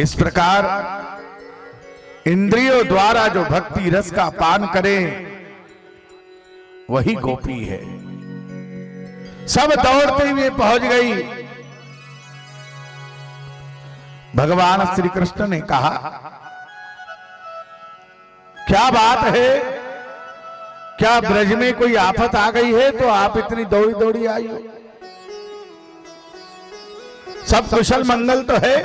इस प्रकार इंद्रियों द्वारा जो भक्ति रस का पान करे वही गोपी है। सब दौड़ते हुए पहुंच गई। भगवान श्री कृष्ण ने कहा, क्या बात है, क्या ब्रज में कोई आफत आ गई है तो आप इतनी दौड़ी दौड़ी आई हो? सब कुशल मंगल तो है,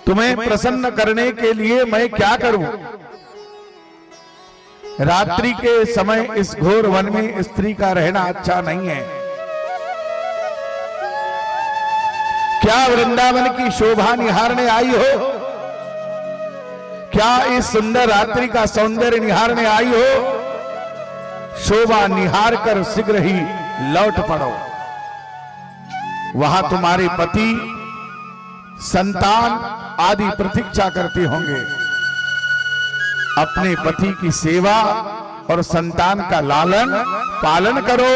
तुम्हें प्रसन्न करने के लिए मैं क्या करूं? रात्रि के समय इस घोर वन में स्त्री का रहना अच्छा नहीं है। क्या वृंदावन की शोभा निहारने आई हो? क्या इस सुंदर रात्रि का सौंदर्य निहारने आई हो? शोभा निहार कर शीघ्र ही लौट पड़ो। वहां तुम्हारे पति, संतान आदि प्रतीक्षा करते होंगे। अपने पति की सेवा और संतान का लालन पालन करो।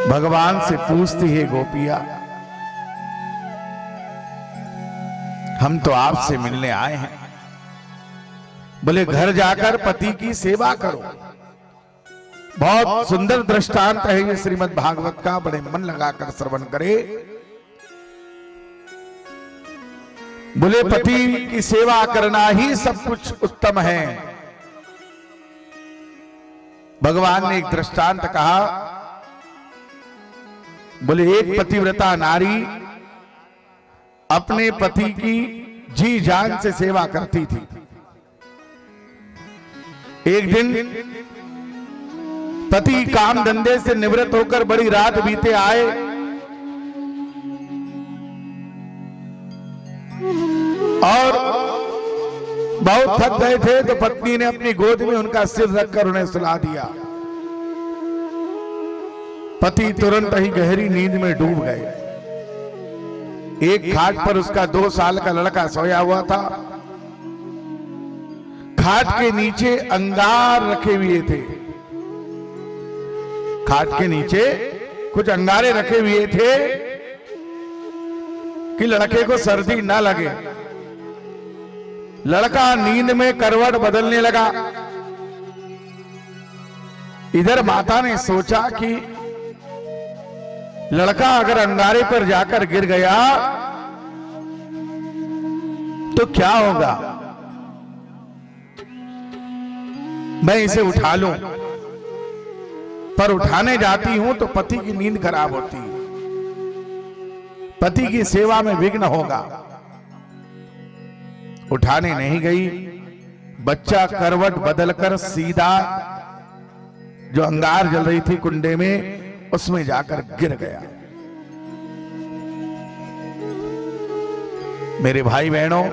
भगवान से पूछती है गोपिया, हम तो आपसे मिलने आए हैं। बोले घर जाकर पति की सेवा करो। बहुत सुंदर दृष्टांत है ये श्रीमद् भागवत का, बड़े मन लगाकर श्रवण करे। बोले पति की सेवा करना ही सब कुछ उत्तम है। भगवान ने एक दृष्टांत कहा। बोले एक पतिव्रता नारी अपने पति की जी जान से सेवा करती थी। एक दिन पति काम धंधे से निवृत्त होकर बड़ी रात बीते आए। और बहुत थक गए थे तो पत्नी ने अपनी गोद में उनका सिर रखकर उन्हें सुला दिया। पति तुरंत ही गहरी नींद में डूब गए। एक खाट पर उसका 2 साल का लड़का सोया हुआ था। खाट के नीचे अंगार रखे हुए थे। खाट के नीचे कुछ अंगारे रखे हुए थे कि लड़के को सर्दी ना लगे। लड़का नींद में करवट बदलने लगा। इधर माता ने सोचा कि लड़का अगर अंगारे पर जाकर गिर गया तो क्या होगा, मैं इसे उठा लूं। पर उठाने जाती हूं तो पति की नींद खराब होती है, पति की सेवा में विघ्न होगा। उठाने नहीं गई। बच्चा करवट बदलकर सीधा जो अंगार जल रही थी कुंडे में उसमें जाकर गिर गया। मेरे भाई बहनों,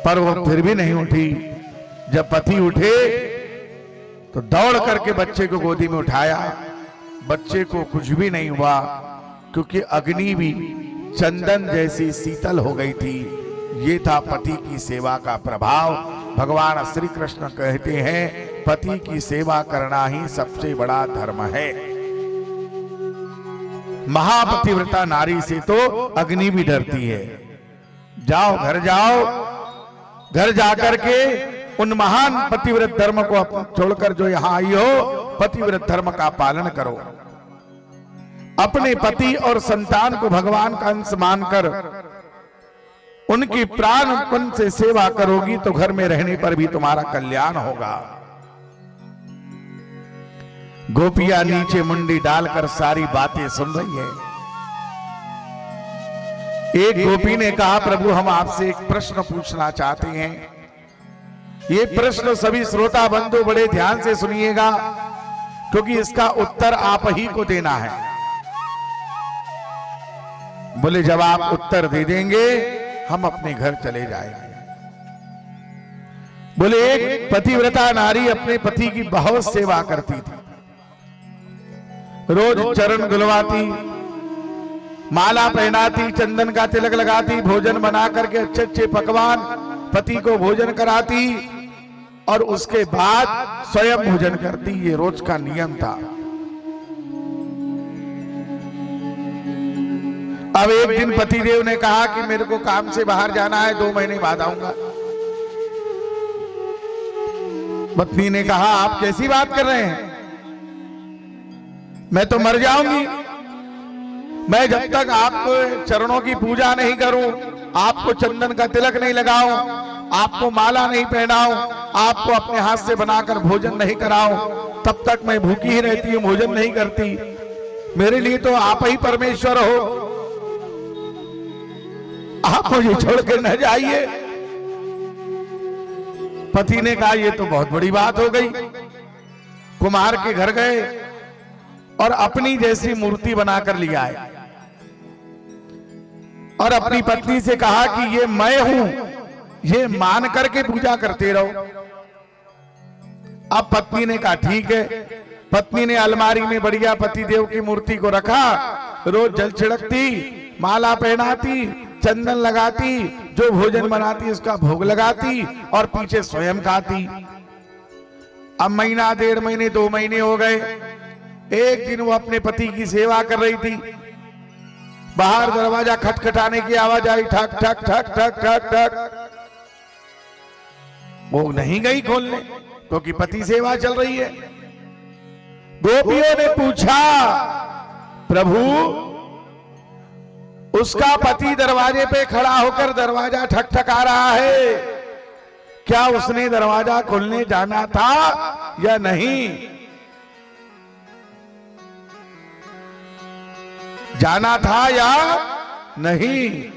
पर वो फिर भी नहीं उठी। जब पति उठे तो दौड़ करके बच्चे को गोदी में उठाया। बच्चे को कुछ भी नहीं हुआ क्योंकि अग्नि भी चंदन जैसी शीतल हो गई थी। ये था पति की सेवा का प्रभाव। भगवान श्री कृष्ण कहते हैं पति की सेवा करना ही सबसे बड़ा धर्म है। महापतिव्रता नारी से तो अग्नि भी डरती है। जाओ घर जाओ, घर जाकर के उन महान पतिव्रत धर्म को छोड़कर जो यहां आई हो, पतिव्रत धर्म का पालन करो। अपने पति और संतान को भगवान का अंश मानकर उनकी प्राणपन से सेवा करोगी तो घर में रहने पर भी तुम्हारा कल्याण होगा। गोपियां नीचे मुंडी डालकर सारी बातें सुन रही है। एक गोपी ने कहा, प्रभु हम आपसे एक प्रश्न पूछना चाहते हैं। ये प्रश्न सभी श्रोता बंधु बड़े ध्यान से सुनिएगा क्योंकि इसका उत्तर आप ही को देना है। बोले जब आप उत्तर दे देंगे हम अपने घर चले जाएंगे। बोले एक पतिव्रता नारी अपने पति की बहुत सेवा करती थी। रोज चरण धुलवाती, माला पहनाती, चंदन का तिलक लगाती, भोजन बना करके अच्छे अच्छे पकवान पति को भोजन कराती और उसके बाद स्वयं भोजन करती। ये रोज का नियम था। अब एक दिन पतिदेव ने कहा कि मेरे को काम से बाहर जाना है, 2 महीने बाद आऊंगा। पत्नी ने कहा आप कैसी बात कर रहे हैं, मैं तो मर जाऊंगी, मैं जब तक आपको चरणों की पूजा नहीं करूं, आपको चंदन का तिलक नहीं लगाऊं, आपको माला नहीं पहनाऊं, आपको अपने हाथ से बनाकर भोजन नहीं कराऊं, तब तक मैं भूखी ही रहती हूं, भोजन नहीं करती। मेरे लिए तो आप ही परमेश्वर हो, आप मुझे छोड़ के न जाइए। पति ने कहा ये तो बहुत बड़ी बात हो गई। कुम्हार के घर गए और अपनी जैसी मूर्ति बनाकर लिया आए और अपनी पत्नी से कहा कि ये मैं हूं, ये मान करके पूजा करते रहो। अब पत्नी ने कहा ठीक है। पत्नी ने अलमारी में बढ़िया पतिदेव की मूर्ति को रखा, रोज जल छिड़कती, माला पहनाती, चंदन लगाती, जो भोजन बनाती उसका भोग लगाती और पीछे स्वयं खाती। अब महीना, 1.5 महीने, 2 महीने हो गए। एक दिन वो अपने पति की सेवा कर रही थी, बाहर दरवाजा खटखटाने की आवाज आई, ठक ठक ठक ठक ठक ठक। वो नहीं गई खोलने क्योंकि पति सेवा चल रही है। गोपियों ने पूछा प्रभु, उसका पति दरवाजे पे खड़ा होकर दरवाजा ठकठका रहा है, क्या उसने दरवाजा खोलने जाना था या नहीं? जाना था या नहीं?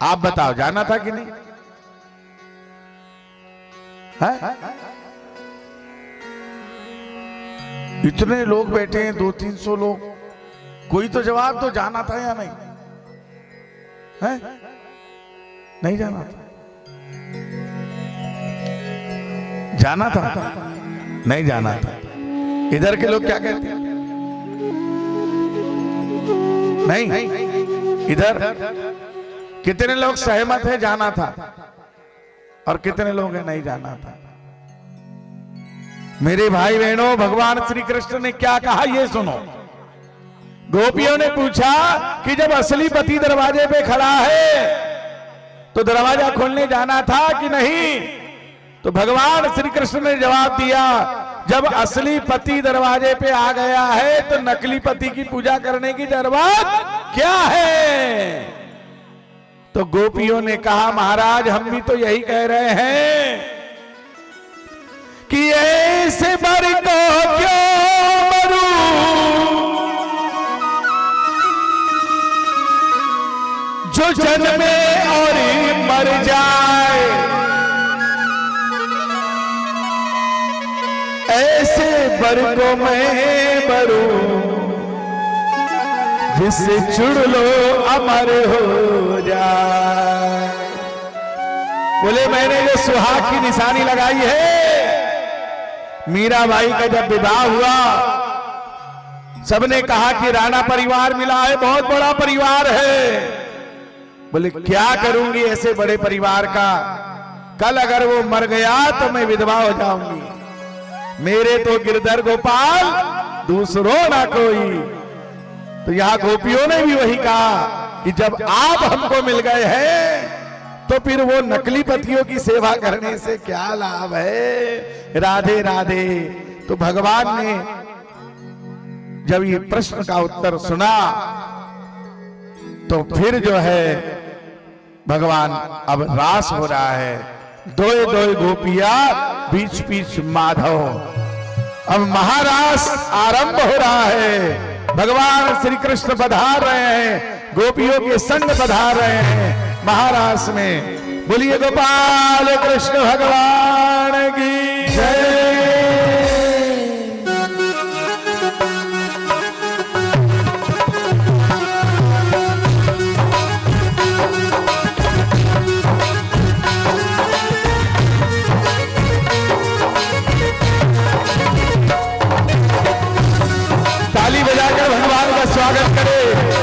आप बताओ, जाना था कि नहीं? है? इतने लोग बैठे हैं, 200-300 लोग, कोई तो जवाब दो, जाना था या नहीं? है? नहीं जाना था? जाना था? नहीं जाना था? इधर के लोग क्या कहते हैं? नहीं। इधर कितने लोग सहमत है जाना था और कितने लोग हैं नहीं जाना था? मेरे भाई बहनों, भगवान श्री कृष्ण ने क्या कहा ये सुनो। गोपियों ने पूछा कि जब असली पति दरवाजे पे खड़ा है तो दरवाजा खोलने जाना था कि नहीं? तो भगवान श्री कृष्ण ने जवाब दिया, जब असली पति दरवाजे पे आ गया है तो नकली पति की पूजा करने की जरूरत क्या है? तो गोपियों ने कहा महाराज, हम भी तो यही कह रहे हैं कि ऐसे बर को क्यों मरूं जो जन्मे और मर जाए, ऐसे बर को मैं मरूं जिससे चुड़ लो अमर हो जाए। बोले मैंने जो सुहाग की निशानी लगाई है, मीराबाई का जब विवाह हुआ सबने कहा कि राणा परिवार मिला है, बहुत बड़ा परिवार है। बोले क्या करूंगी ऐसे बड़े परिवार का, कल अगर वो मर गया तो मैं विधवा हो जाऊंगी, मेरे तो गिरधर गोपाल दूसरों ना कोई। तो यहां गोपियों ने भी वही कहा कि जब आप हमको मिल गए हैं तो फिर वो नकली पतियों की सेवा करने से क्या लाभ है? राधे राधे। तो भगवान ने जब ये प्रश्न का उत्तर सुना तो फिर जो है भगवान अब रास हो रहा है, दोए दोए गोपिया बीच बीच माधव, अब महारास आरंभ हो रहा है। भगवान श्री कृष्ण पधार रहे हैं, गोपियों के संग पधार रहे हैं महारास में। बोलिए गोपाल कृष्ण भगवान की जय। ताली बजाकर भगवान का स्वागत करें।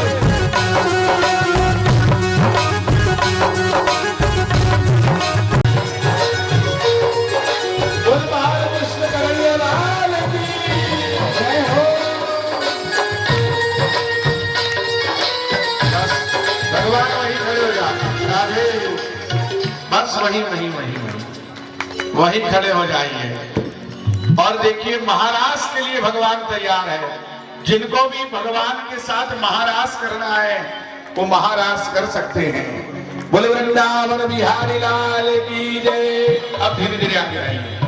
बस वही वही वही वही वही खड़े हो जाइए। और देखिए महाराज के लिए भगवान तैयार है। जिनको भी भगवान के साथ महाराज करना है वो महाराज कर सकते हैं। बोले वृंदावन बिहारी लाल की जय। अब धीरे धीरे आगे आइए।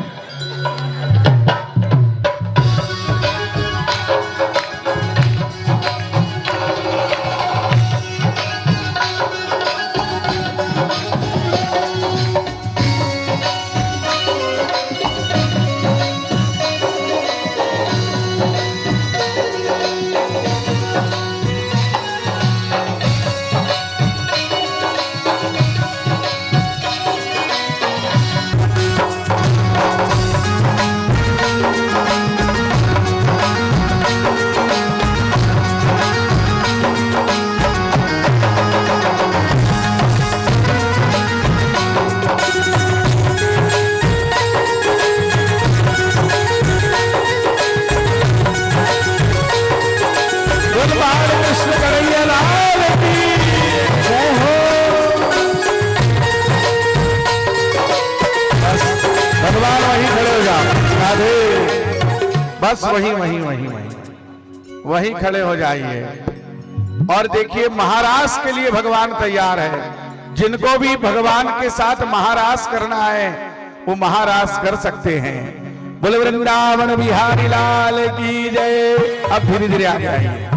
बस वही वही वही वही वही खड़े हो जाइए। और देखिए महाराज के लिए भगवान तैयार है। जिनको भी भगवान के साथ महाराज करना है वो महाराज कर सकते हैं। बोले वृंदावन बिहारी लाल की जय। अब धीरे धीरे आगे आइए।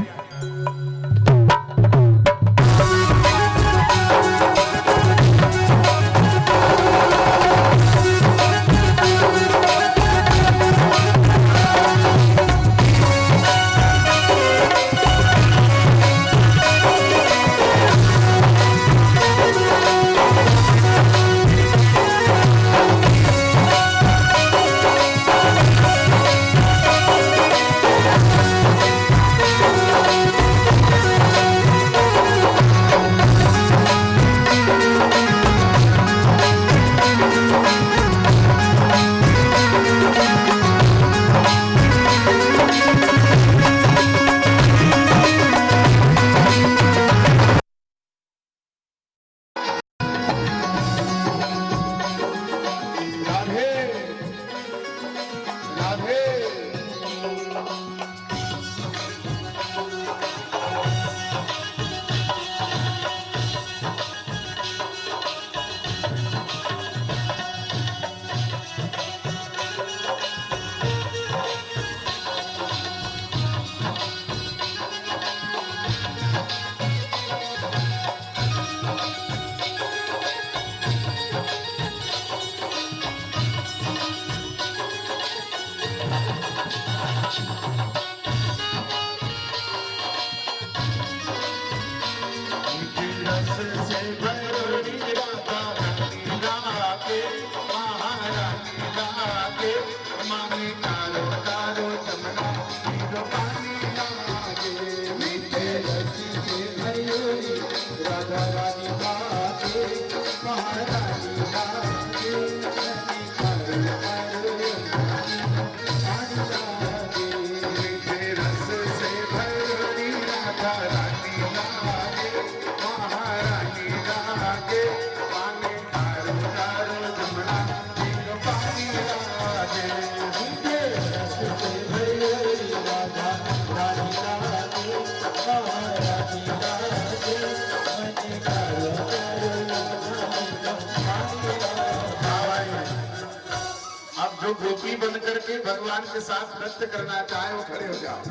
जो गोपी बन करके भगवान के साथ नृत्य करना चाहे वो खड़े हो जाओ।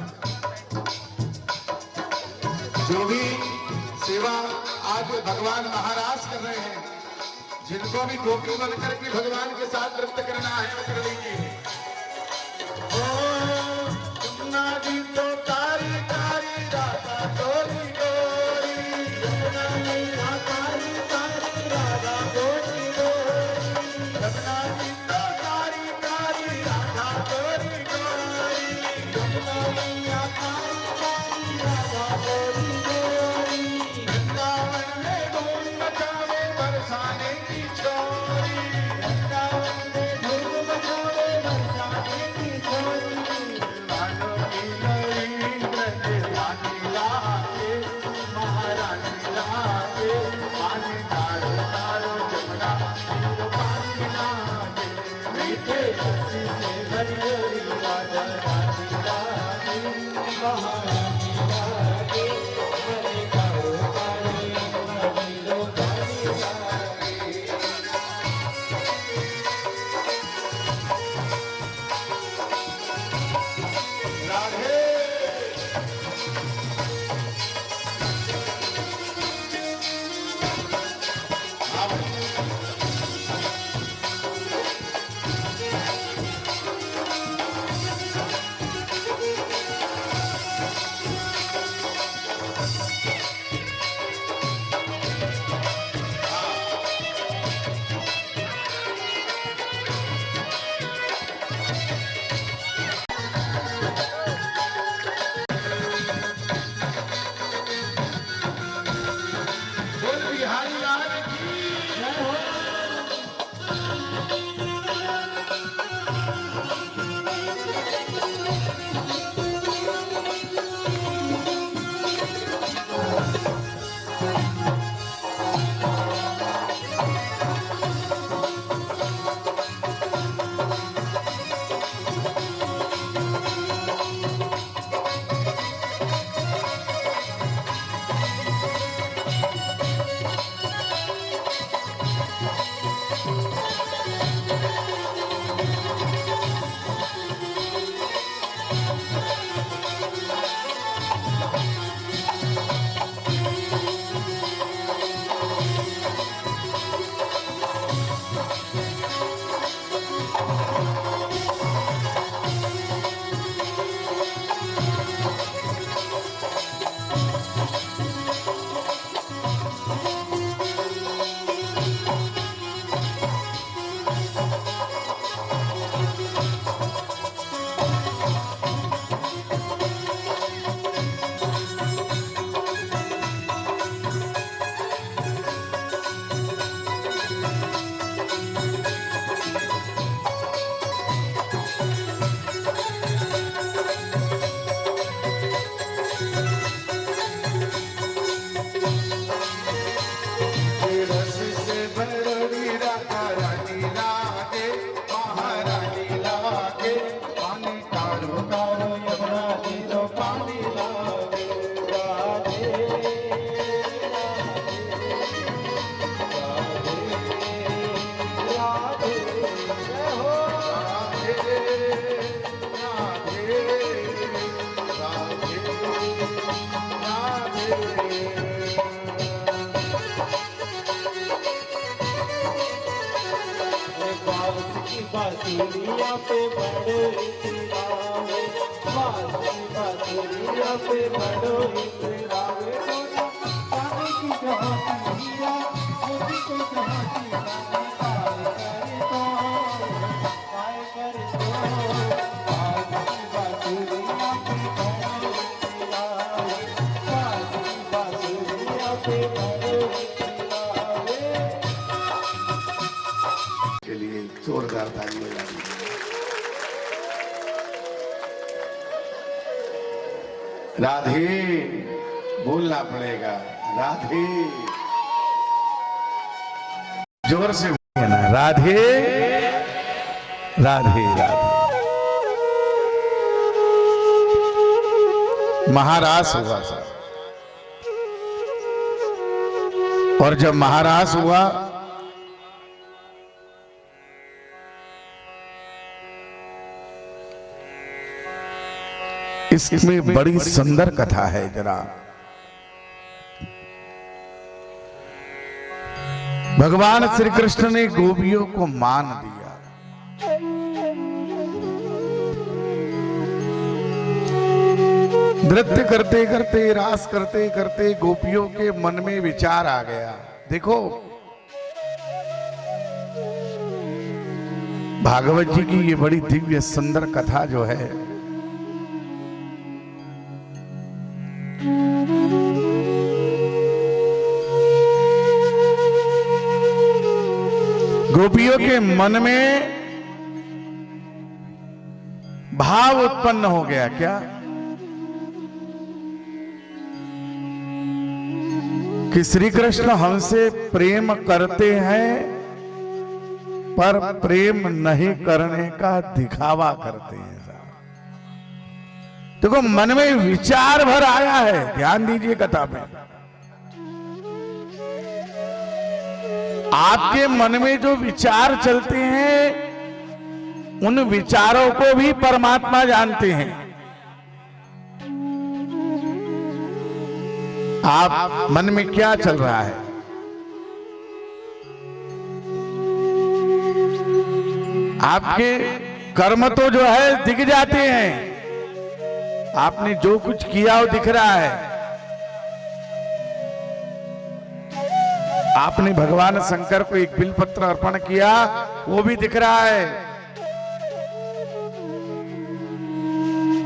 जो भी सेवा आज भगवान महाराज कर रहे हैं, जिनको भी गोपी बन करके भगवान के साथ नृत्य करना है वो कर लीजिए। यमुना जी तो तारी तारी राधा तोरी गोरी, यमुना मैया तारी तारी राधा तोरी गोरी, यमुना जी तो तारी तारी राधा तोरी गोरी, यमुना मैया तारी तारी राधा तोरी गोरी, वृंदावन में धूम मचावे बरसाने की छोरी, वृंदावन में धूम मचावे बरसाने की छोरी, महारानी लागे, पानी तारो तारो जमुना बांसुरिया पे बड़ो इतरावे, बांसुरिया पे बड़ो इतरावे। जाने की जहाँ की हीरा, मोती को जहाँ की रानी, पाए करे तो बांसुरिया पे बड़ो इतरावे, बांसुरिया पे बड़ो इतरावे। के लिए जोरदार ताली बजा दी। राधे बोलना पड़ेगा, राधे जोर से बोलना, राधे राधे राधे। महारास हुआ सर, और जब महारास हुआ इसमें बड़ी सुंदर कथा है। जरा भगवान श्री कृष्ण ने गोपियों को मान दिया। नृत्य करते करते, रास करते करते गोपियों के मन में विचार आ गया। देखो भागवत जी की ये बड़ी दिव्य सुंदर कथा जो है, गोपियों के मन में भाव उत्पन्न हो गया। क्या? कि श्री कृष्ण हमसे प्रेम करते हैं पर प्रेम नहीं करने का दिखावा करते हैं। देखो मन में विचार भर आया है, ध्यान दीजिए कथा में। आपके मन में जो विचार चलते हैं उन विचारों को भी परमात्मा जानते हैं। आप मन में क्या चल रहा है, आपके कर्म तो जो है दिख जाते हैं। आपने जो कुछ किया वो दिख रहा है। आपने भगवान शंकर को एक बिलपत्र अर्पण किया, वो भी दिख रहा है।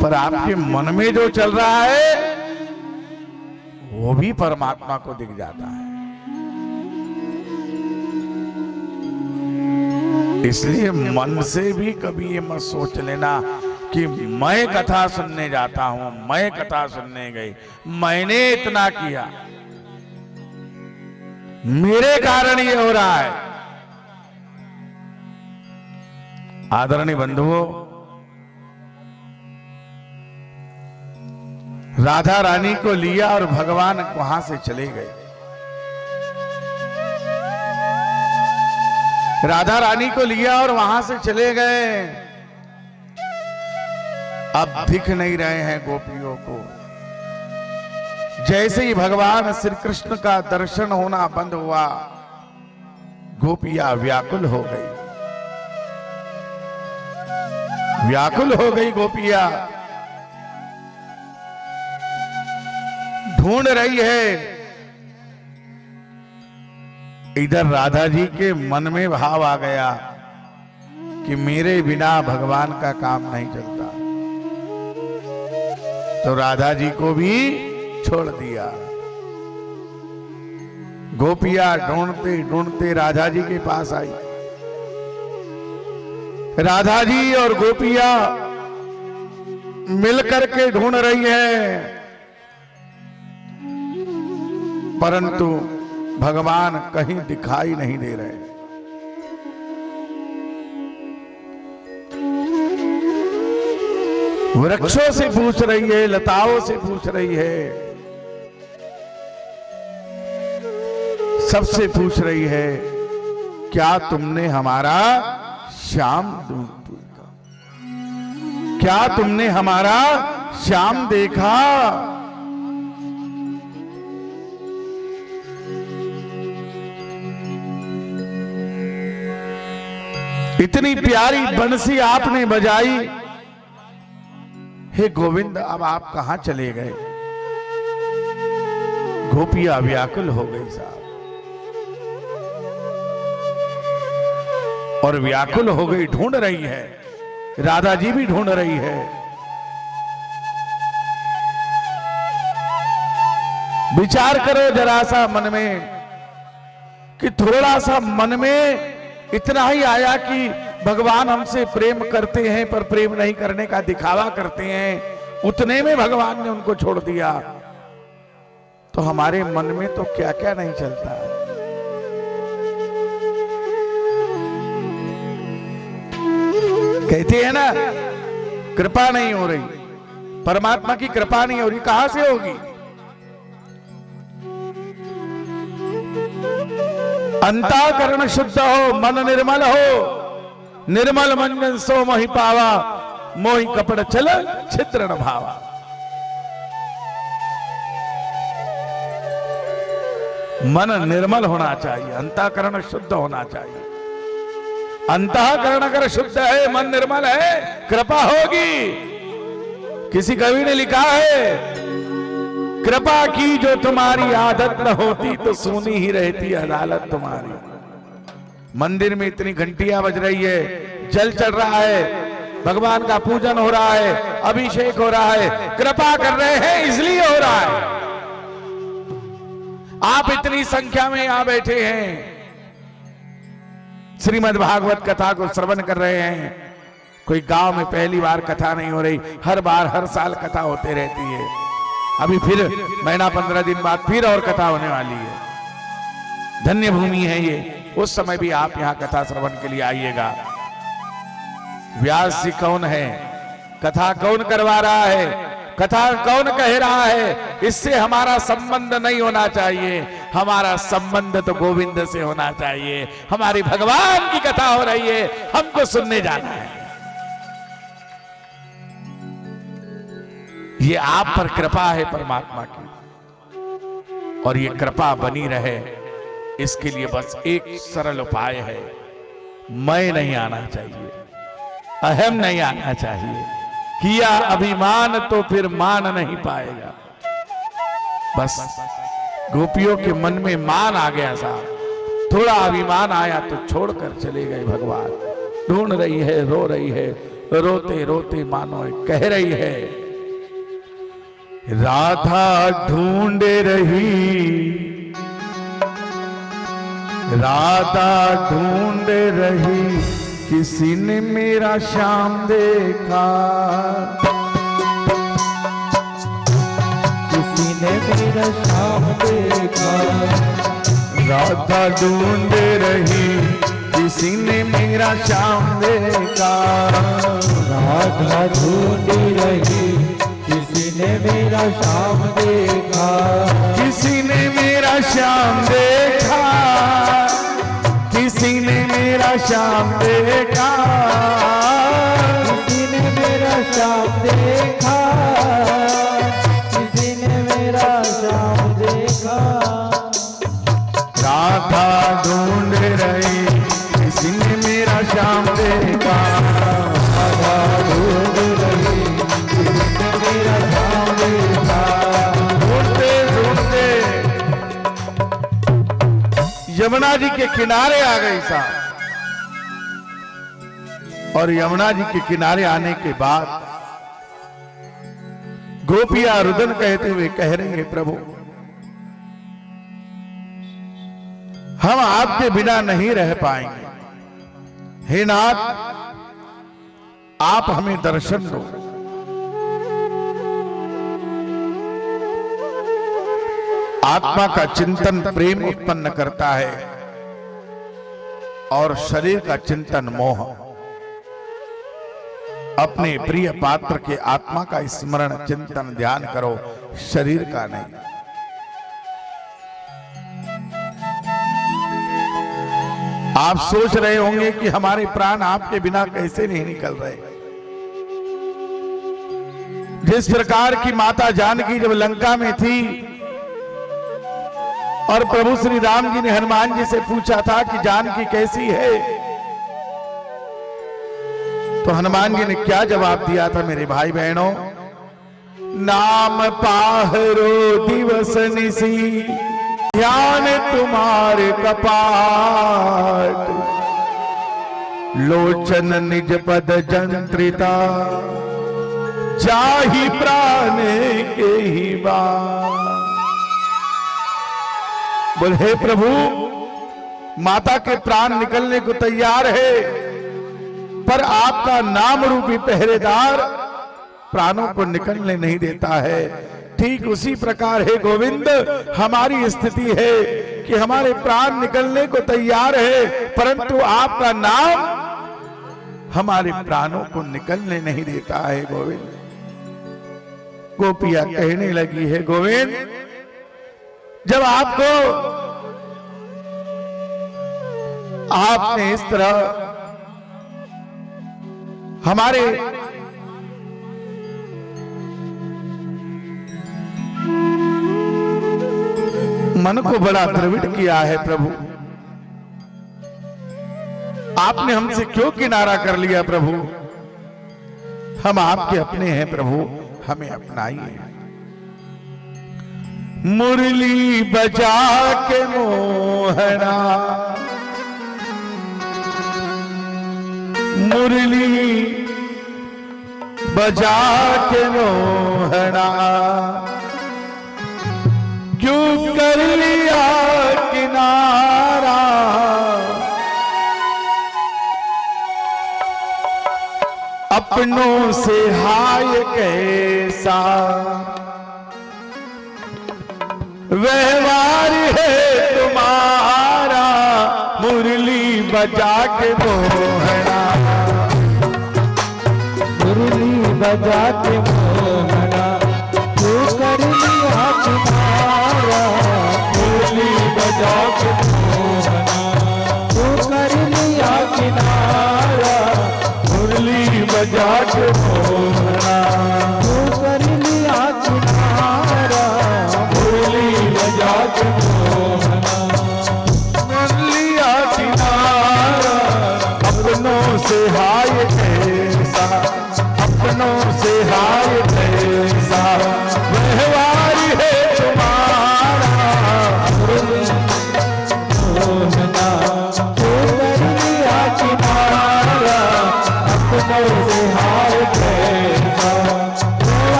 पर आपके मन में जो चल रहा है वो भी परमात्मा को दिख जाता है। इसलिए मन से भी कभी ये मत सोच लेना कि मैं कथा सुनने जाता हूं, मैं कथा सुनने गई, मैंने इतना किया, मेरे कारण ये हो रहा है। आदरणीय बंधुओं, राधा रानी को लिया और भगवान वहां से चले गए। राधा रानी को लिया और वहां से चले गए। अब दिख नहीं रहे हैं गोपियों को। जैसे ही भगवान श्री कृष्ण का दर्शन होना बंद हुआ, गोपियां व्याकुल हो गई, व्याकुल हो गई गोपियां। ढूंढ रही है। इधर राधा जी के मन में भाव आ गया कि मेरे बिना भगवान का काम नहीं चलता, तो राधा जी को भी छोड़ दिया। गोपियां ढूंढते ढूंढते राधा जी के पास आई। राधा जी और गोपियां मिलकर के ढूंढ रही है, परंतु भगवान कहीं दिखाई नहीं दे रहे। वृक्षों से पूछ रही है, लताओं से पूछ रही है, सबसे पूछ रही है, क्या तुमने हमारा श्याम देखा? क्या तुमने हमारा श्याम देखा? इतनी प्यारी बंसी आपने बजाई, हे गोविंद अब आप कहां चले गए? गोपियां व्याकुल हो गई साहब, और व्याकुल हो गई, ढूंढ रही है। राधा जी भी ढूंढ रही है। विचार करो जरा सा मन में कि थोड़ा सा मन में इतना ही आया कि भगवान हमसे प्रेम करते हैं पर प्रेम नहीं करने का दिखावा करते हैं, उतने में भगवान ने उनको छोड़ दिया। तो हमारे मन में तो क्या क्या नहीं चलता। कहते हैं ना, कृपा नहीं हो रही, परमात्मा की कृपा नहीं हो रही, कहां से होगी? अंतःकरण शुद्ध हो, मन निर्मल हो, निर्मल मन सो मोहि पावा, मोहि कपड़ चल छिद्र न भावा। मन निर्मल होना चाहिए, अंतःकरण शुद्ध होना चाहिए। अंतःकरण अगर शुद्ध है, मन निर्मल है, कृपा होगी। किसी कवि ने लिखा है, कृपा की जो तुम्हारी आदत न होती तो सुनी ही रहती अदालत तुम्हारी। मंदिर में इतनी घंटियां बज रही है, जल चढ़ रहा है, भगवान का पूजन हो रहा है, अभिषेक हो रहा है, कृपा कर रहे हैं इसलिए हो रहा है। आप इतनी संख्या में यहां बैठे हैं, श्रीमद् भागवत कथा को श्रवण कर रहे हैं। कोई गांव में पहली बार कथा नहीं हो रही, हर बार हर साल कथा होते रहती है। अभी फिर महीना 15 दिन बाद फिर और कथा होने वाली है। धन्य भूमि है ये, उस समय भी आप यहां कथा श्रवण के लिए आइएगा। व्यास जी कौन है, कथा कौन करवा रहा है? कथा कौन कह रहा है इससे हमारा संबंध नहीं होना चाहिए, हमारा संबंध तो गोविंद से होना चाहिए। हमारी भगवान की कथा हो रही है, हमको सुनने जाना है। ये आप पर कृपा है परमात्मा की, और ये कृपा बनी रहे इसके लिए बस एक सरल उपाय है, मैं नहीं आना चाहिए, अहम नहीं आना चाहिए। किया अभिमान तो फिर मान नहीं पाएगा। बस गोपियों के मन में मान आ गया साहब, थोड़ा अभिमान आया तो छोड़कर चले गए भगवान। ढूंढ रही है, रो रही है, रोते रोते मानो कह रही है, राधा ढूंढ रही, राधा ढूंढ रही, किसी ने मेरा श्याम देखा, किसी ने मेरा श्याम देखा। राधा ढूंढ रही, किसी ने मेरा श्याम देखा, राधा ढूंढ रही, किसी ने मेरा श्याम देखा, किसी ने मेरा श्याम देखा, किसी ने मेरा श्याम देखा, किसी ने मेरा श्याम देखा, किसी ने मेरा श्याम देखा। राधा ढूंढ रही, किसी ने मेरा श्याम देखा, राधा ढूंढ रही, किसी ने मेरा श्याम देखा। ढूंढते ढूंढते यमुना जी के किनारे आ गई साहब। और यमुना जी के किनारे आने के बाद गोपियां रुदन कहते हुए कह रही है, प्रभु हम आपके बिना नहीं रह पाएंगे, हे नाथ आप हमें दर्शन दो। आत्मा का चिंतन प्रेम उत्पन्न करता है और शरीर का चिंतन मोह। अपने प्रिय पात्र के आत्मा का स्मरण चिंतन ध्यान करो, शरीर का नहीं। आप सोच रहे होंगे कि हमारे प्राण आपके बिना कैसे नहीं निकल रहे। जिस प्रकार की माता जानकी जब लंका में थी और प्रभु श्री राम जी ने हनुमान जी से पूछा था कि जानकी कैसी है, तो हनुमान जी ने क्या जवाब दिया था मेरे भाई बहनों, नाम पाहरो दिवस निसी, ध्यान तुम्हारे कपाट, लोचन निज पद जंत्रिता, जाहि प्राण के ही बात। बोले हे प्रभु, माता के प्राण निकलने को तैयार है, पर आपका नाम रूपी पहरेदार प्राणों को निकलने नहीं देता है। ठीक उसी प्रकार है गोविंद, हमारी स्थिति है कि हमारे प्राण निकलने को तैयार है, परंतु आपका नाम हमारे प्राणों को निकलने नहीं देता है गोविंद। गोपियां कहने लगी है, गोविंद जब आपने इस तरह हमारे मन को बड़ा द्रवित किया है प्रभु, आपने हमसे क्यों किनारा कर लिया प्रभु? हम आपके अपने हैं प्रभु, हमें अपनाइए। मुरली बजा के मोहना, मुरली बजा के मोहना, क्यों कर लिया किनारा, अपनों से हाय कैसा व्यवहार है तुम्हारा, मुरली बजा के मोहना, मुरली बजा के मोहना,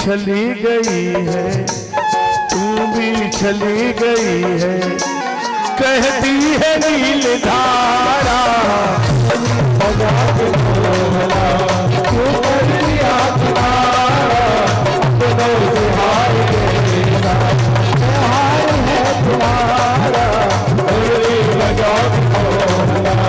चली गई है, तू भी चली गई है, कहती है नील धारा बजा के मोहरा, तू कर लिया तुम्हारा, तो हार गया, हार है तुम्हारा, बजा के मोहरा।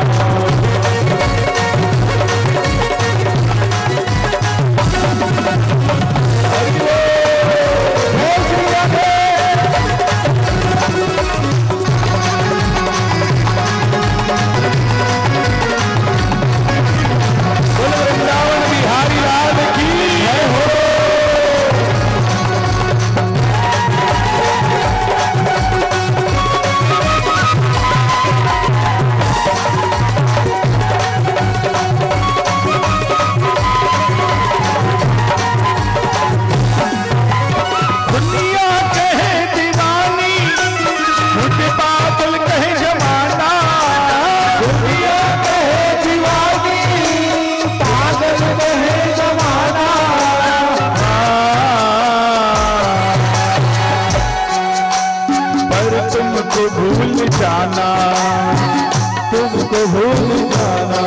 तुमको भूल जाना,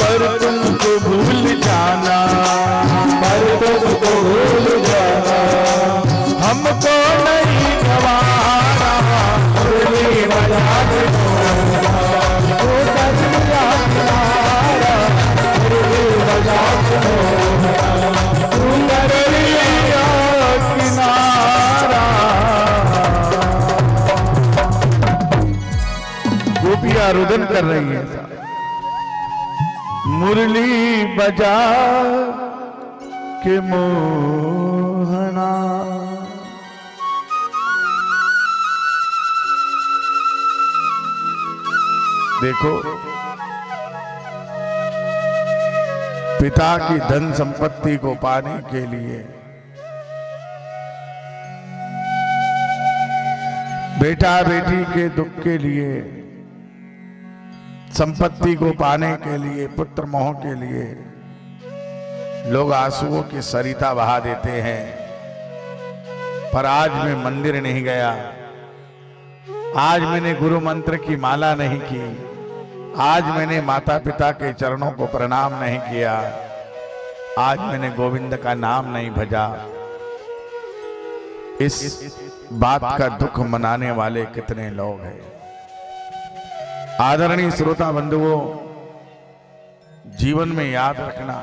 पर तुमको भूल जाना, पर तुमको भूल जाना, हमको नहीं गवारा, मुरली बजा के मोहरा, तू कर लिया किनारा, मुरली बजा के मोहरा, तू कर लिया किनारा। गोपियां रुदन कर रही है, मुरली बजा के मोहना। देखो, पिता की धन संपत्ति को पाने के लिए बेटा बेटी के दुख के लिए, संपत्ति को पाने के लिए, पुत्र मोह के लिए लोग आंसुओं की सरिता बहा देते हैं। पर आज मैं मंदिर नहीं गया, आज मैंने गुरु मंत्र की माला नहीं की, आज मैंने माता पिता के चरणों को प्रणाम नहीं किया, आज मैंने गोविंद का नाम नहीं भजा। इस बात का दुख मनाने वाले कितने लोग हैं। आदरणीय श्रोता बंधुओं, जीवन में याद रखना,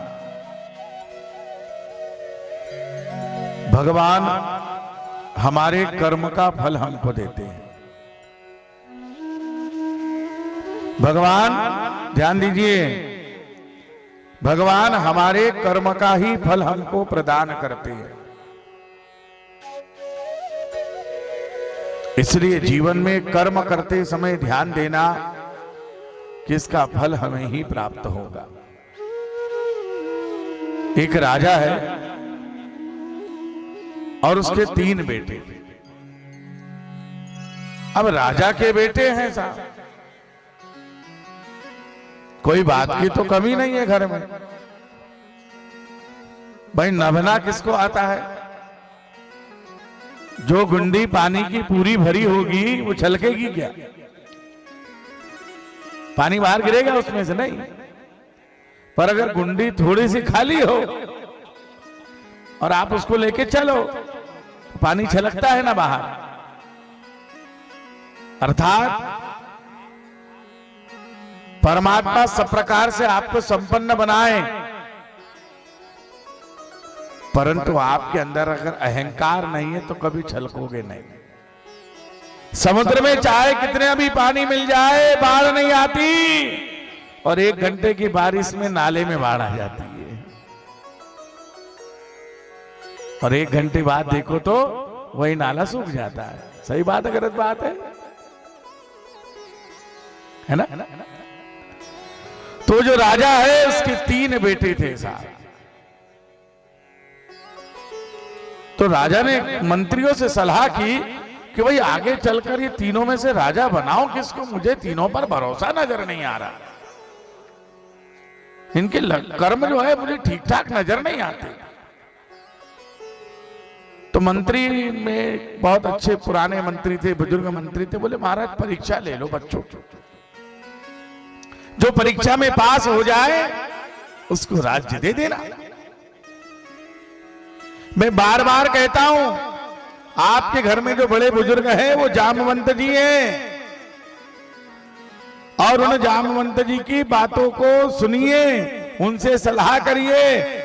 भगवान हमारे कर्म का फल हमको देते हैं। भगवान, ध्यान दीजिए, भगवान हमारे कर्म का ही फल हमको प्रदान करते हैं। इसलिए जीवन में कर्म करते समय ध्यान देना कि इसका फल हमें ही प्राप्त होगा। एक राजा है और उसके 3 बेटे। अब राजा के बेटे हैं साहब, कोई बात की तो कमी नहीं है घर में। भाई नभना किसको आता है? जो गुंडी पानी की पूरी भरी होगी वो छलकेगी क्या? पानी बाहर गिरेगा उसमें से? नहीं। पर अगर गुंडी थोड़ी सी खाली हो और आप उसको लेके चलो, पानी छलकता है ना बाहर। अर्थात परमात्मा सब प्रकार से आपको संपन्न बनाए, परंतु आपके अंदर अगर अहंकार नहीं है तो कभी छलकोगे नहीं। समुद्र में चाहे कितने भी पानी मिल जाए, बाढ़ नहीं आती, और 1 घंटे की बारिश में नाले में बाढ़ आ जाती है, और 1 घंटे बाद देखो तो वही नाला सूख जाता है। सही बात है, गलत बात है ना? तो जो राजा है उसके 3 बेटे थे साहब। तो राजा ने मंत्रियों से सलाह की कि भाई आगे चलकर ये तीनों में से राजा बनाओ किसको, मुझे तीनों पर भरोसा नजर नहीं आ रहा, इनके कर्म जो है मुझे ठीक ठाक नजर नहीं आते। तो मंत्री में बहुत अच्छे पुराने मंत्री थे, बुजुर्ग मंत्री थे, बोले महाराज परीक्षा ले लो बच्चों, जो परीक्षा में पास हो जाए उसको राज्य दे देना। मैं बार बार कहता हूं, आपके घर में जो बड़े बुजुर्ग हैं वो जामवंत जी हैं, और उन जामवंत जी की बातों को सुनिए, उनसे सलाह करिए,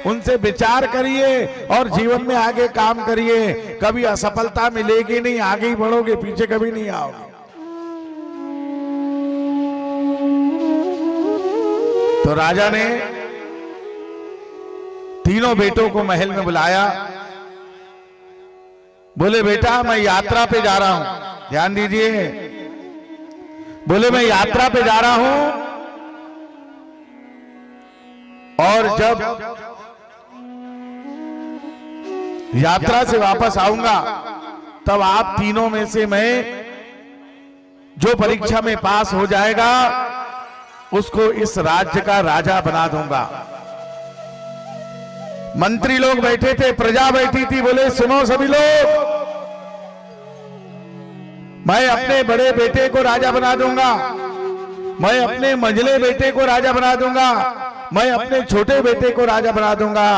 उनसे विचार करिए और जीवन में आगे काम करिए। कभी असफलता मिलेगी नहीं, आगे ही बढ़ोगे, पीछे कभी नहीं आओगे। तो राजा ने तीनों बेटों को महल में बुलाया, बोले बेटा मैं यात्रा पे जा रहा हूं, ध्यान दीजिए, बोले मैं यात्रा पे जा रहा हूं और जब यात्रा से वापस आऊंगा तब आप तीनों में से मैं जो परीक्षा में पास हो जाएगा उसको इस राज्य का राजा बना दूंगा। मंत्री लोग बैठे थे, प्रजा बैठी थी, बोले सुनो सभी लोग, मैं अपने बड़े बेटे को राजा बना दूंगा, मैं अपने मंझले बेटे को राजा बना दूंगा, मैं अपने छोटे बेटे को राजा बना दूंगा।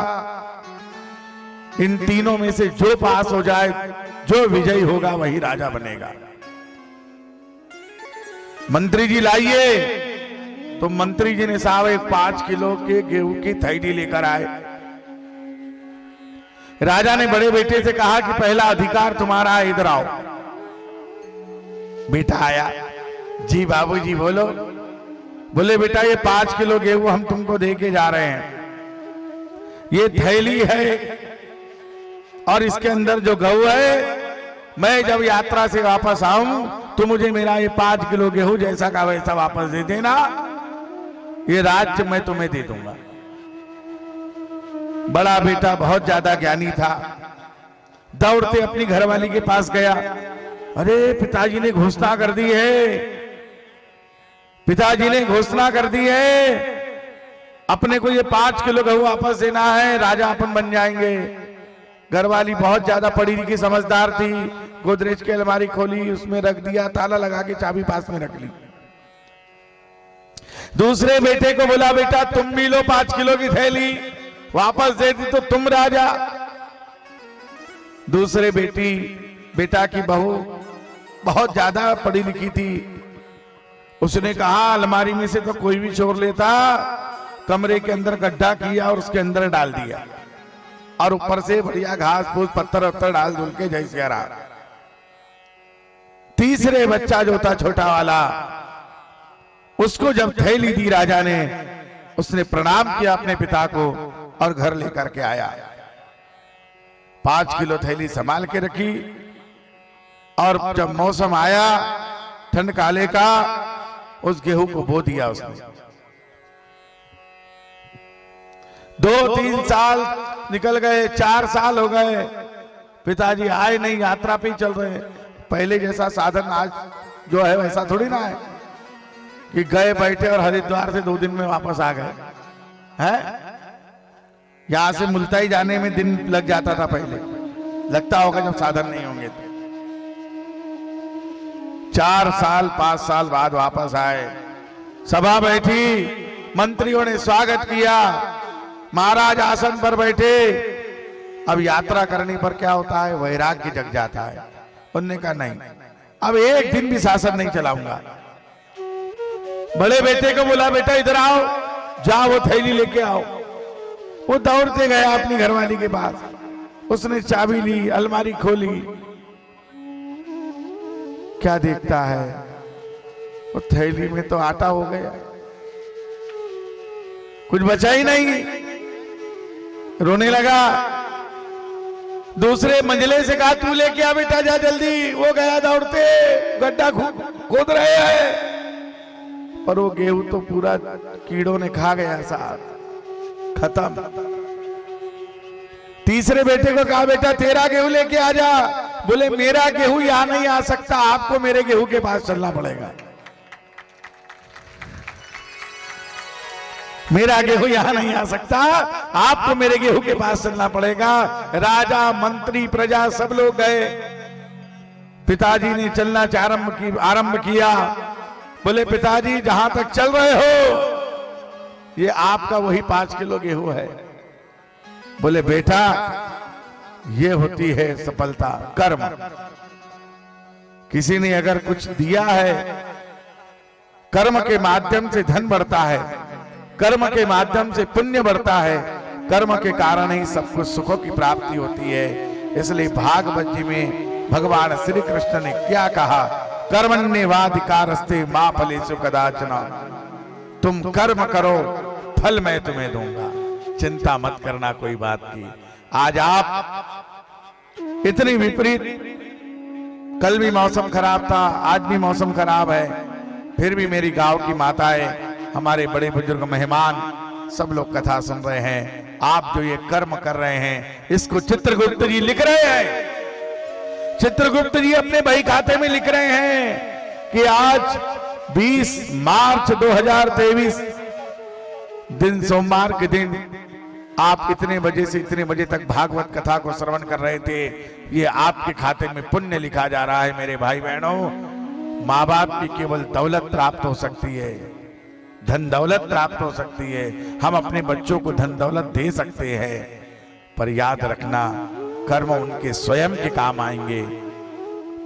इन तीनों में से जो पास हो जाए, जो विजयी होगा वही राजा बनेगा। मंत्री जी लाइए। तो मंत्री जी ने साहब एक 5 किलो के गेहूं की थैली लेकर आए। राजा ने बड़े बेटे से कहा कि पहला अधिकार तुम्हारा है, इधर आओ। बेटा आया, जी बाबूजी बोलो। बोले बेटा ये 5 किलो गेहूं हम तुमको दे के जा रहे हैं, ये थैली है और इसके अंदर जो गेहूं है, मैं जब यात्रा से वापस आऊं तो मुझे मेरा ये 5 किलो गेहूं जैसा का वैसा वापस दे देना, ये राज्य मैं तुम्हें दे दूंगा। बड़ा बेटा बहुत ज्यादा ज्ञानी था, दौड़ते अपनी घरवाली के पास गया। अरे पिताजी ने घोषणा कर दी है, पिताजी ने घोषणा कर दी है, अपने को ये 5 किलो गेहूं वापस देना है, राजा अपन बन जाएंगे। घरवाली बहुत ज्यादा पढ़ी लिखी समझदार थी, गोदरेज की अलमारी खोली, उसमें रख दिया, ताला लगा के चाबी पास में रख ली। दूसरे बेटे को बोला बेटा तुम भी लो 5 किलो की थैली, वापस दे दी तो तुम राजा। दूसरे बेटा की बहू बहुत ज्यादा पढ़ी लिखी थी, उसने कहा अलमारी में से तो कोई भी चोर लेता, कमरे के अंदर गड्ढा किया और उसके अंदर डाल दिया और ऊपर से बढ़िया घास फूस पत्थर वत्थर डाल धुल के जैसे रहा। तीसरे बच्चा जो था छोटा वाला, उसको जब थैली दी राजा ने, उसने प्रणाम किया अपने पिता को और घर लेकर के आया। 5 किलो थैली संभाल के रखी और जब मौसम आया ठंड काले का, उस गेहूं को बो दिया उसने। 2-3 साल निकल गए, 4 साल हो गए, पिताजी आए नहीं, यात्रा पे ही चल रहे। पहले जैसा साधन आज जो है वैसा थोड़ी ना है कि गए बैठे और हरिद्वार से 2 दिन में वापस आ गए हैं। यहां से मुल्ताई जाने में दिन लग जाता था, पहले लगता होगा जब साधन नहीं होंगे तो। 4 साल 5 साल बाद वापस आए, सभा बैठी, मंत्रियों ने स्वागत किया, महाराज आसन पर बैठे। अब यात्रा करने पर क्या होता है, वैराग्य जग जाता है। उन्होंने कहा नहीं, अब एक दिन भी शासन नहीं चलाऊंगा। बड़े बेटे को बोला बेटा इधर आओ, जाओ वो थैली लेके आओ। वो दौड़ते गया अपनी घरवाली के पास, उसने चाबी ली, अलमारी खोली, क्या देखता है, वो थैली में तो आटा हो गया, कुछ बचा ही नहीं। रोने लगा। दूसरे मंजिले से कहा तू लेके आ बेटा, जा जल्दी। वो गया दौड़ते, गड्ढा खोद रहे हैं, पर वो गेहूं तो पूरा कीड़ों ने खा गया, साहब खत्म। तीसरे बेटे को कहा बेटा तेरा गेहूं लेके आ जा। बोले मेरा गेहूं यहां नहीं आ सकता, आपको मेरे गेहूं के पास चलना पड़ेगा। मेरा गेहूं यहां नहीं आ सकता, आपको मेरे गेहूं के पास चलना पड़ेगा। राजा मंत्री प्रजा सब लोग गए। पिताजी ने चलना आरंभ किया। बोले पिताजी जहां तक चल रहे हो ये आपका वही 5 किलो गेहूं है। बोले बेटा ये होती है सफलता, कर्म। किसी ने अगर कुछ दिया है, कर्म के माध्यम से धन बढ़ता है, कर्म के माध्यम से पुण्य बढ़ता है, कर्म के कारण ही सब कुछ सुखों की प्राप्ति होती है। इसलिए भागवत जी में भगवान श्री कृष्ण ने क्या कहा, कर्मण्येवाधिकारस्ते मा फलेषु कदाचन। तुम कर्म करो, फल मैं तुम्हें दूंगा, चिंता मत करना कोई बात की। आज आप इतनी विपरीत, कल भी मौसम खराब था, आज भी मौसम खराब है, फिर भी मेरी गांव की माताएं, हमारे बड़े बुजुर्ग मेहमान सब लोग कथा सुन रहे हैं। आप जो ये कर्म कर रहे हैं इसको चित्रगुप्त जी लिख रहे हैं। चित्रगुप्त जी अपने बही खाते में लिख रहे हैं कि आज 20 मार्च 2023 दिन, सोमवार के दिन आप इतने बजे से इतने बजे तक भागवत कथा को श्रवण कर रहे थे। ये आपके खाते में पुण्य लिखा जा रहा है। मेरे भाई बहनों, माँ बाप की केवल दौलत प्राप्त हो सकती है, धन दौलत प्राप्त हो सकती है, हम अपने बच्चों को धन दौलत दे सकते हैं, पर याद रखना कर्म उनके स्वयं के काम आएंगे,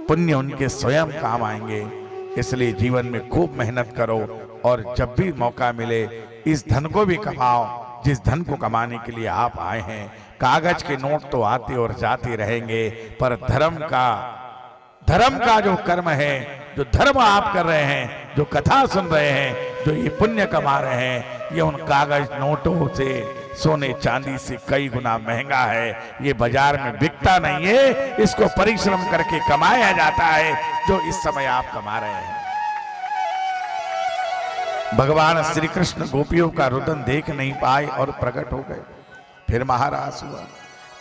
पुण्य उनके स्वयं काम आएंगे। इसलिए जीवन में खूब मेहनत करो और जब भी मौका मिले इस धन को भी कमाओ जिस धन को कमाने के लिए आप आए हैं। कागज के नोट तो आते और जाते रहेंगे, पर धर्म का जो कर्म है, जो धर्म आप कर रहे हैं, जो कथा सुन रहे हैं, जो ये पुण्य कमा रहे हैं, ये उन कागज नोटों से, सोने चांदी से कई गुना महंगा है। ये बाजार में बिकता नहीं है, इसको परिश्रम करके कमाया जाता है जो इस समय आप कमा रहे हैं। भगवान श्री कृष्ण गोपियों का रुदन देख नहीं पाए और प्रकट हो गए। फिर महाराज हुआ।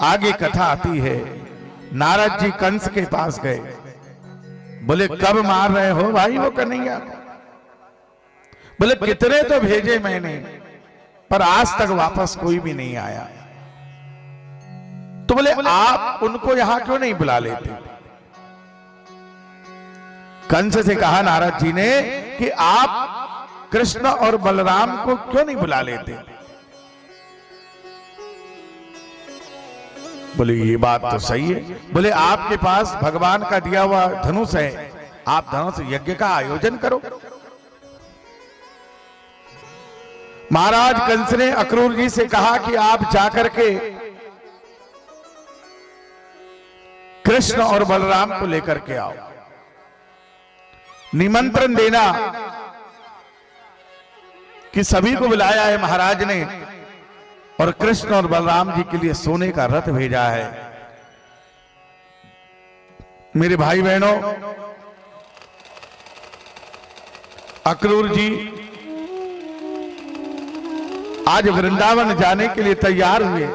आगे कथा आती है, नारद जी कंस के पास गए। बोले कब मार रहे हो भाई वो कन्हैया? बोले कितने तो भेजे मैंने, पर आज तक वापस कोई भी नहीं आया। तो बोले आप उनको यहां क्यों नहीं बुला लेते? कंस से कहा नारद जी ने कि आप कृष्ण और बलराम को क्यों नहीं बुला लेते? बोले ये बात तो सही है। बोले आपके पास भगवान का दिया हुआ धनुष है, आप धनुष यज्ञ का आयोजन करो। महाराज कंस ने अक्रूर जी से कहा कि आप जाकर के कृष्ण और बलराम को लेकर के आओ, निमंत्रण देना कि सभी को बुलाया है महाराज ने, और कृष्ण और बलराम जी के लिए सोने का रथ भेजा है। मेरे भाई बहनों, अक्रूर जी आज वृंदावन जाने के लिए तैयार हुए,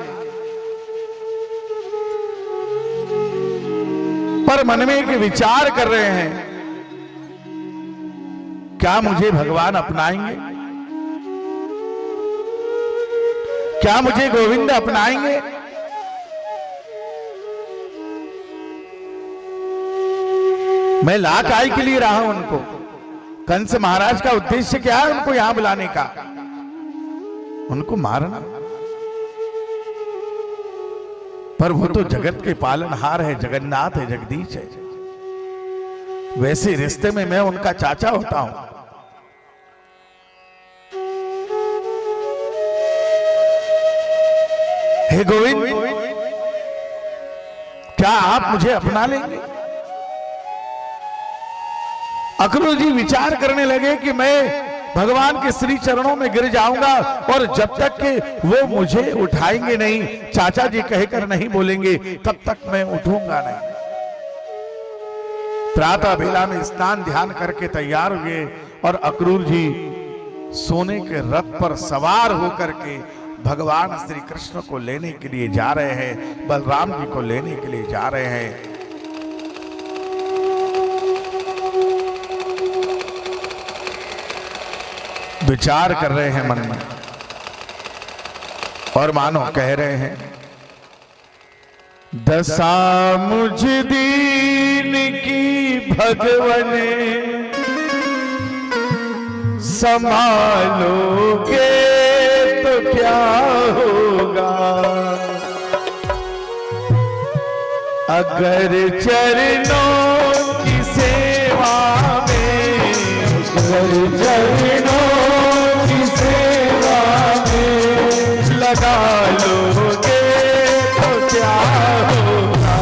पर मन में एक विचार कर रहे हैं, क्या मुझे भगवान अपनाएंगे? क्या मुझे गोविंद अपनाएंगे? मैं ला काय के लिए रहा हूं उनको। कंस महाराज का उद्देश्य क्या है उनको यहां बुलाने का? उनको मारना। पर वो तो जगत के पालनहार है, जगन्नाथ है, जगदीश है। वैसे रिश्ते में मैं उनका चाचा होता हूं। हे गोविंद, क्या आप मुझे अपना लेंगे? अक्रूर जी विचार करने लगे कि मैं भगवान के श्री चरणों में गिर जाऊंगा, और जब तक कि वो मुझे उठाएंगे नहीं, चाचा जी कहकर नहीं बोलेंगे, तब तक मैं उठूंगा नहीं। प्रातः बेला में स्नान ध्यान करके तैयार हुए, और अक्रूर जी सोने के रथ पर सवार होकर के भगवान श्री कृष्ण को लेने के लिए जा रहे हैं, बलराम जी को लेने के लिए जा रहे हैं। विचार कर रहे हैं मन में, और मानो कह रहे हैं, दशा मुझ दीन की भगवने संभालोगे तो क्या होगा, अगर चरणों की सेवा में, अगर चरणों की सेवा में लगा लोगे तो क्या होगा,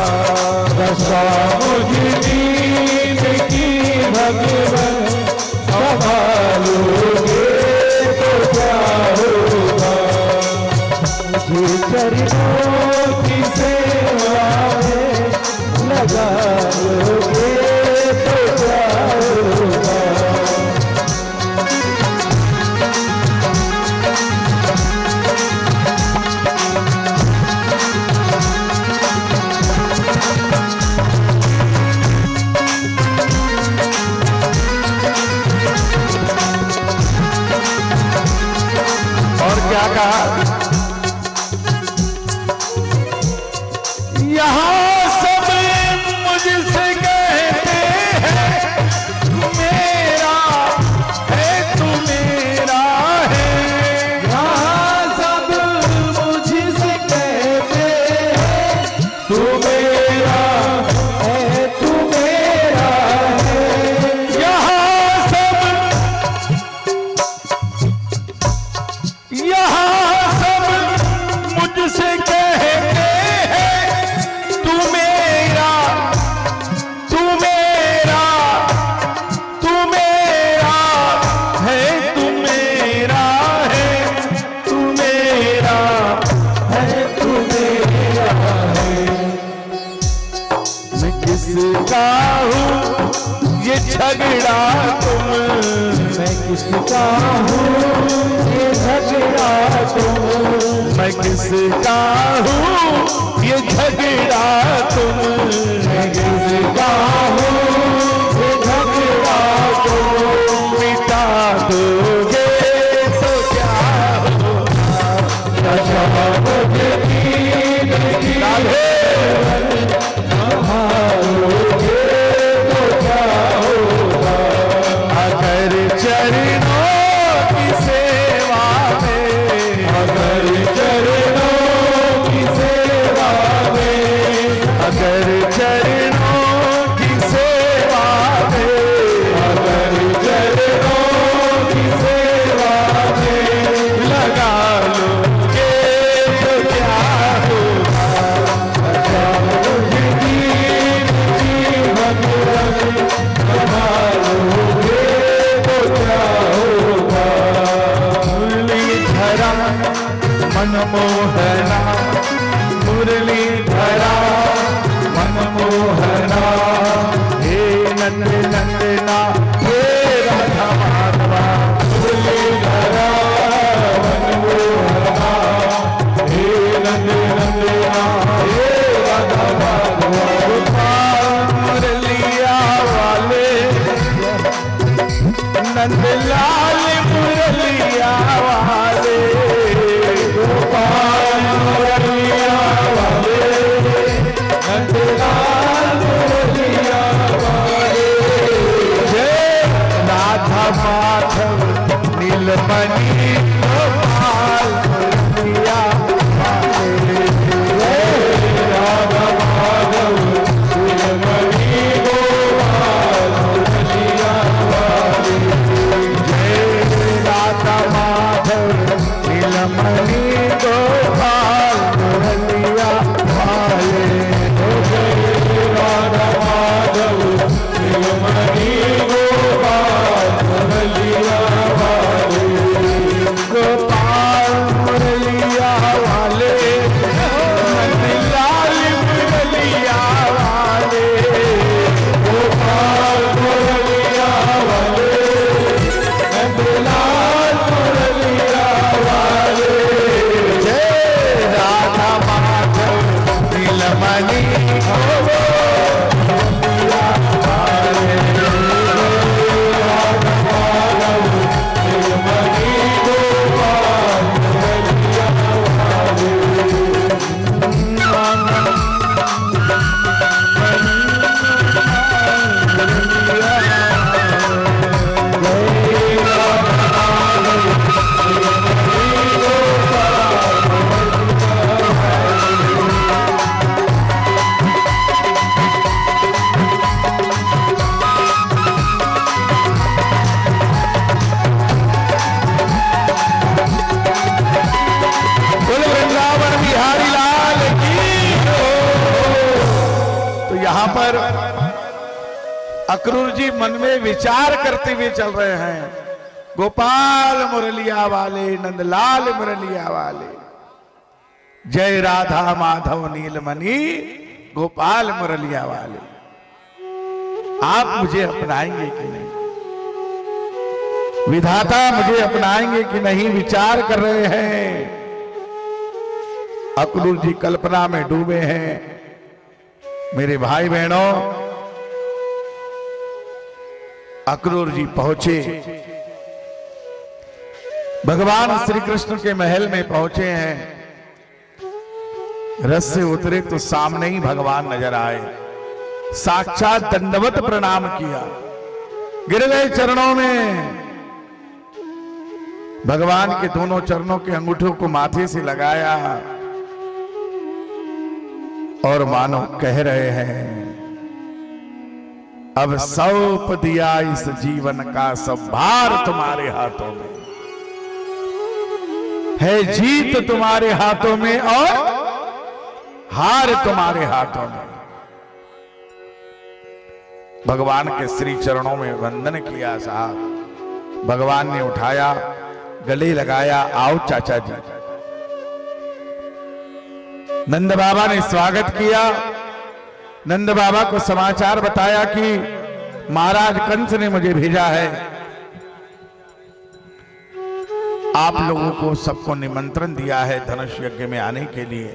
दशा मुझ दीन की भगवन संभालोगे तो क्या होगा, मुझे चरणों की सेवा में लगा लोगे तो क्या होगा। और क्या कहा, यहाँ सब मुझसे कहते हैं मेरा है तू मेरा है, यहाँ सब मुझसे कहते हैं तू मेरा है, तू मेरा है। यहाँ सब मुझसे कहते हैं तू मेरा तू मेरा तू मेरा है, तू मेरा है, तू मेरा है तू मेरा है। मैं किसका हूँ ये झगड़ा तुम, मैं किसका हूँ ये झगड़ा तुम, मैं किसका हूँ ये झगड़ा तुम, मैं किसका हूँ ये झगड़ा तुम, मिटा दोगे तो क्या होगा, दशा मुझ दीन की संभालोगे तो क्या होगा, अगर चरणों की सेवा में, अगर चरणों की सेवा में, अगर चरणों की सेवा में, अगर चरणों की सेवा में लगा लोगे तो क्या होगा, दशा मुझ दीन की भगवन संभालोगे तो क्या होगा। मुरलीधरा मनमोहना, मुरलीधरा मनमोहना, हे नंद नंदना हे राधा माधवा, मुरलीधरा मनमोहना, हे नंद नंदना हे राधा माधवा, गोपाल मुरलिया वाले, नंदलाल मुरलिया वाले, गोपाल मुरलिया वाले, नंदलाल मुरलिया वाले, जय राधा माधव नीलमणि गोपाल मुरलिया वाले, राधा माधव नीलमणि गोपाल मुरलिया वाले, जय यहां पर अक्रूर जी मन में विचार करते हुए चल रहे हैं, गोपाल मुरलिया वाले, नंदलाल मुरलिया वाले, जय राधा माधव नीलमणि गोपाल मुरलिया वाले। आप मुझे अपनाएंगे कि नहीं, विधाता मुझे अपनाएंगे कि नहीं, विचार कर रहे हैं। अक्रूर जी कल्पना में डूबे हैं। मेरे भाई बहनों, अक्रूर जी पहुंचे, भगवान श्री कृष्ण के महल में पहुंचे हैं। रथ से उतरे तो सामने ही भगवान नजर आए, साक्षात दंडवत प्रणाम किया, गिर गए चरणों में। भगवान के दोनों चरणों के अंगूठों को माथे से लगाया और मानो कह रहे हैं, अब सौंप दिया इस जीवन का सब भार तुम्हारे हाथों में है, जीत तुम्हारे हाथों में और हार तुम्हारे हाथों में। भगवान के श्री चरणों में वंदन किया साहब। भगवान ने उठाया, गले लगाया, आओ चाचा जी। नंद बाबा ने स्वागत किया। नंद बाबा को समाचार बताया कि महाराज कंस ने मुझे भेजा है, आप लोगों को सबको निमंत्रण दिया है धनुष यज्ञ में आने के लिए,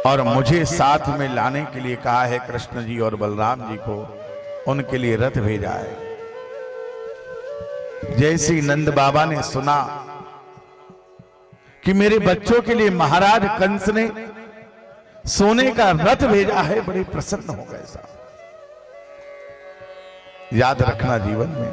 और मुझे साथ में लाने के लिए कहा है कृष्ण जी और बलराम जी को, उनके लिए रथ भेजा है। जैसे ही नंद बाबा ने सुना कि मेरे बच्चों के लिए महाराज कंस ने सोने का रथ भेजा है, बड़े प्रसन्न हो गए साहब। याद रखना जीवन में